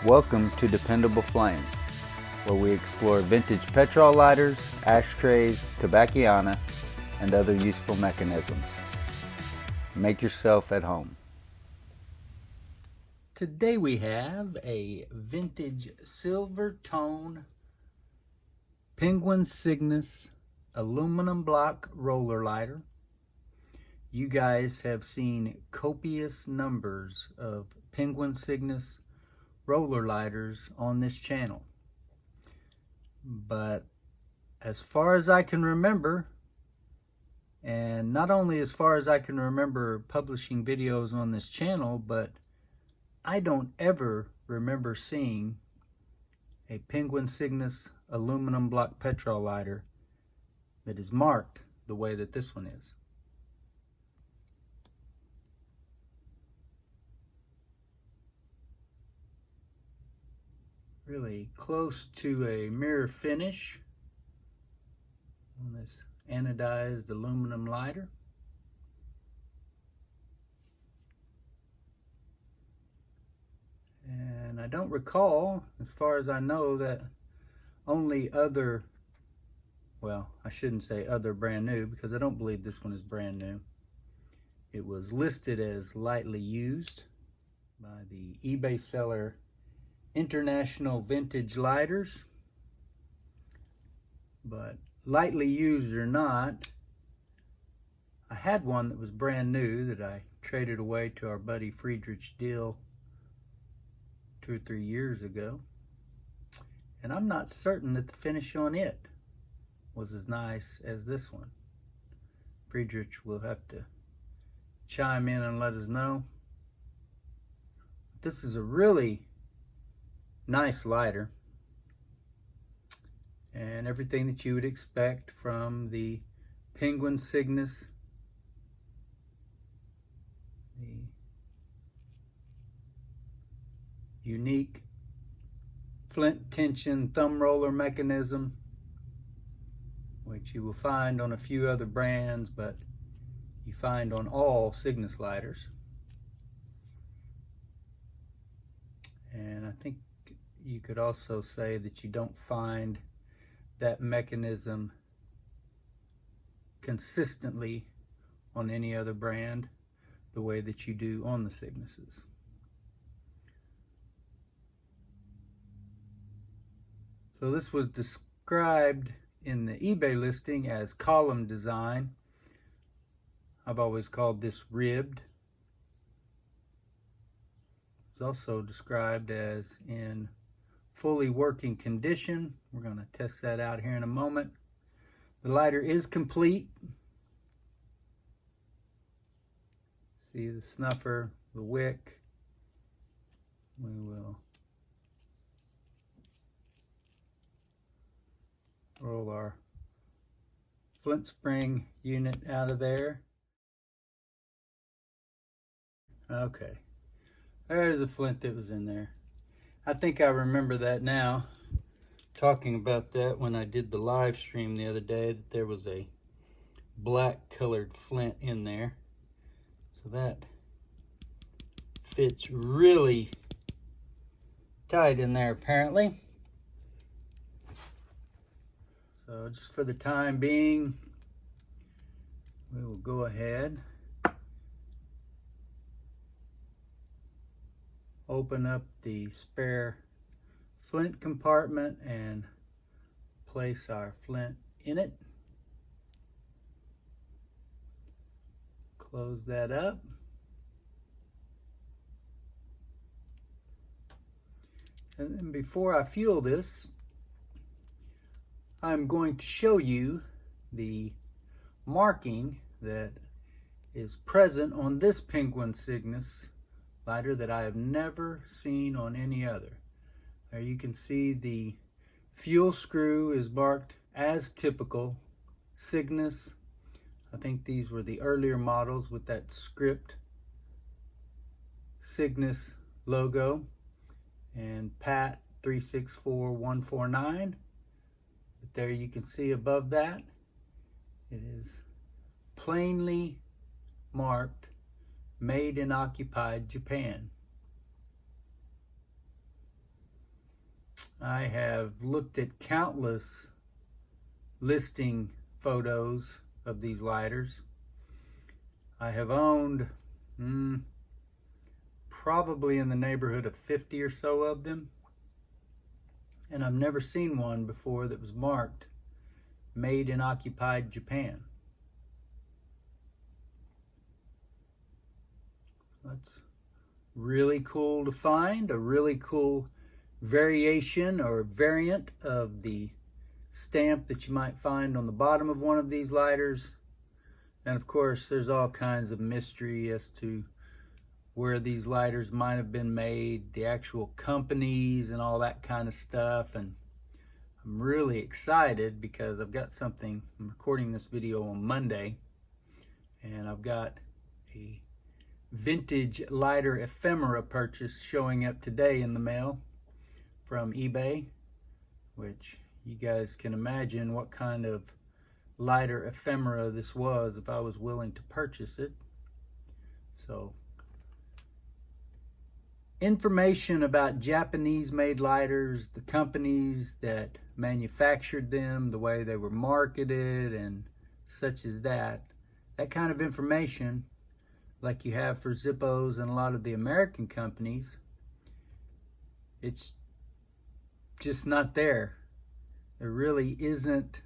Welcome to Dependable Flame, where we explore vintage petrol lighters, ashtrays, tobacconiana, and other useful mechanisms. Make yourself at home. Today we have a vintage silver tone Penguin Cygnus aluminum block roller lighter. You guys have seen copious numbers of Penguin Cygnus roller lighters on this channel, but as far as I can remember, and not only as far as I can remember publishing videos on this channel, but I don't ever remember seeing a Penguin Cygnus aluminum block petrol lighter that is marked the way that this one is. Really close to a mirror finish on this anodized aluminum lighter. And I don't recall, as far as I know, that only other, well, I shouldn't say other brand new, because I don't believe this one is brand new. It was listed as lightly used by the eBay seller International Vintage Lighters, but lightly used or not, I had one that was brand new that I traded away to our buddy Friedrich Dill 2 or 3 years ago, and I'm not certain that the finish on it was as nice as this one. Friedrich will have to chime in and let us know. This is a really nice lighter, and everything that you would expect from the Penguin Cygnus. The unique flint tension thumb roller mechanism, which you will find on a few other brands, but you find on all Cygnus lighters. And I think you could also say that you don't find that mechanism consistently on any other brand the way that you do on the Cygnuses. So this was described in the eBay listing as column design. I've always called this ribbed. It's also described as in fully working condition. We're going to test that out here in a moment. The lighter is complete. See the snuffer, the wick. We will roll our flint spring unit out of there. Okay, there's a flint that was in there. I think I remember that now, talking about that when I did the live stream the other day, that there was a black colored flint in there. So that fits really tight in there apparently. So just for the time being, we will go ahead, open up the spare flint compartment and place our flint in it. Close that up. And then before I fuel this, I'm going to show you the marking that is present on this Penguin Cygnus lighter that I have never seen on any other. There you can see the fuel screw is marked as typical Cygnus. I think these were the earlier models with that script Cygnus logo and PAT 364149. But there you can see above that, it is plainly marked made in occupied Japan. I have looked at countless listing photos of these lighters. I have owned probably in the neighborhood of 50 or so of them, and I've never seen one before that was marked made in occupied Japan. That's really cool to find, a really cool variation or variant of the stamp that you might find on the bottom of one of these lighters. And of course, there's all kinds of mystery as to where these lighters might have been made, the actual companies and all that kind of stuff. And I'm really excited because I've got something, I'm recording this video on Monday, and I've got a vintage lighter ephemera purchase showing up today in the mail from eBay, which you guys can imagine what kind of lighter ephemera this was if I was willing to purchase it. So, information about Japanese made lighters, the companies that manufactured them, the way they were marketed and such as that kind of information, like you have for Zippos and a lot of the American companies, it's just not there. There really isn't.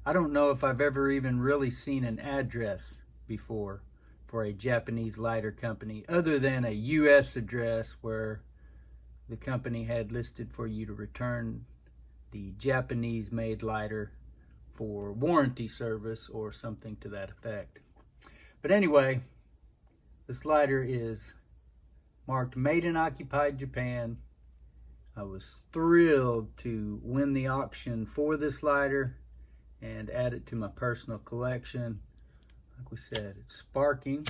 I don't know if I've ever even really seen an address before for a Japanese lighter company, other than a US address where the company had listed for you to return the Japanese made lighter for warranty service or something to that effect. But anyway, this lighter is marked made in occupied Japan. I was thrilled to win the auction for this lighter and add it to my personal collection. Like we said, it's sparking.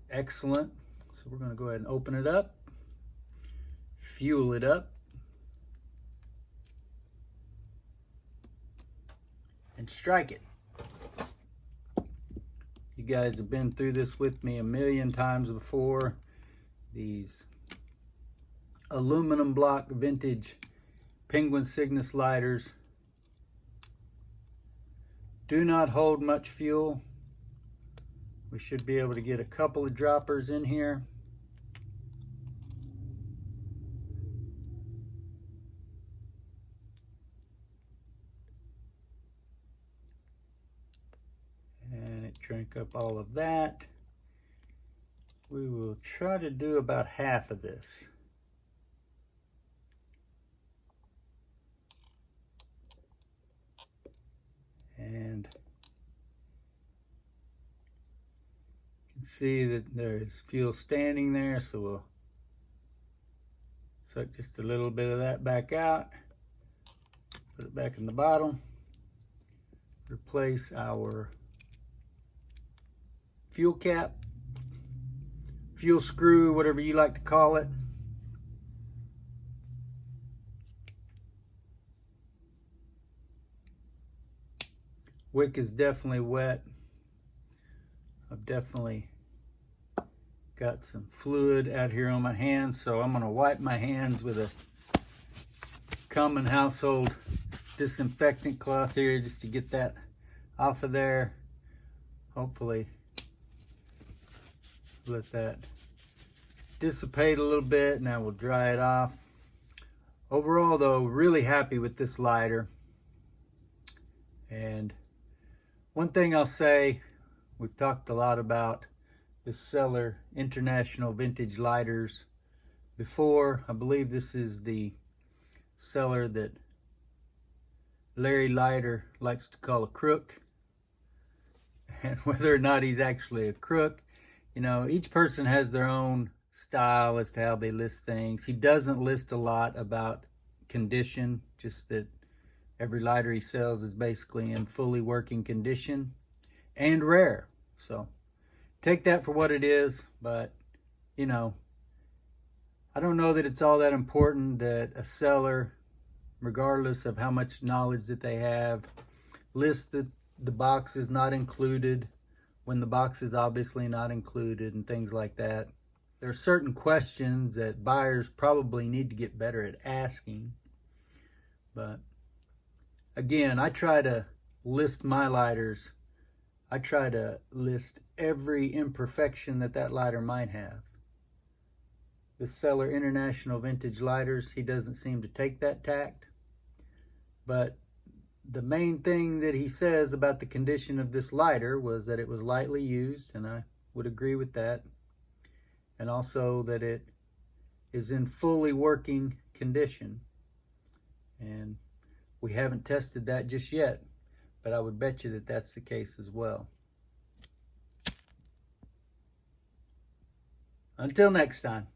Excellent. So we're going to go ahead and open it up, fuel it up, and strike it. You guys have been through this with me a million times before. These aluminum block vintage Penguin Cygnus lighters do not hold much fuel. We should be able to get a couple of droppers in here. And it drank up all of that. We will try to do about half of this. And you can see that there's fuel standing there, so we'll suck just a little bit of that back out, put it back in the bottle, replace our fuel cap, fuel screw, whatever you like to call it. Wick is definitely wet. I've definitely got some fluid out here on my hands, so I'm gonna wipe my hands with a common household disinfectant cloth here just to get that off of there. Hopefully let that dissipate a little bit. Now we'll dry it off. Overall though, really happy with this lighter. And one thing I'll say, we've talked a lot about this seller, International Vintage Lighters, before. I believe this is the seller that Larry Lighter likes to call a crook. And whether or not he's actually a crook, you know, each person has their own style as to how they list things. He doesn't list a lot about condition, just that every lighter he sells is basically in fully working condition and rare. So take that for what it is, but you know, I don't know that it's all that important that a seller, regardless of how much knowledge that they have, lists that the box is not included when the box is obviously not included and things like that. there are certain questions that buyers probably need to get better at asking. But again, I try to list my lighters. I try to list every imperfection that lighter might have. This seller, International Vintage Lighters, he doesn't seem to take that tact. But the main thing that he says about the condition of this lighter was that it was lightly used, and I would agree with that. And also that it is in fully working condition. And we haven't tested that just yet, but I would bet you that that's the case as well. Until next time.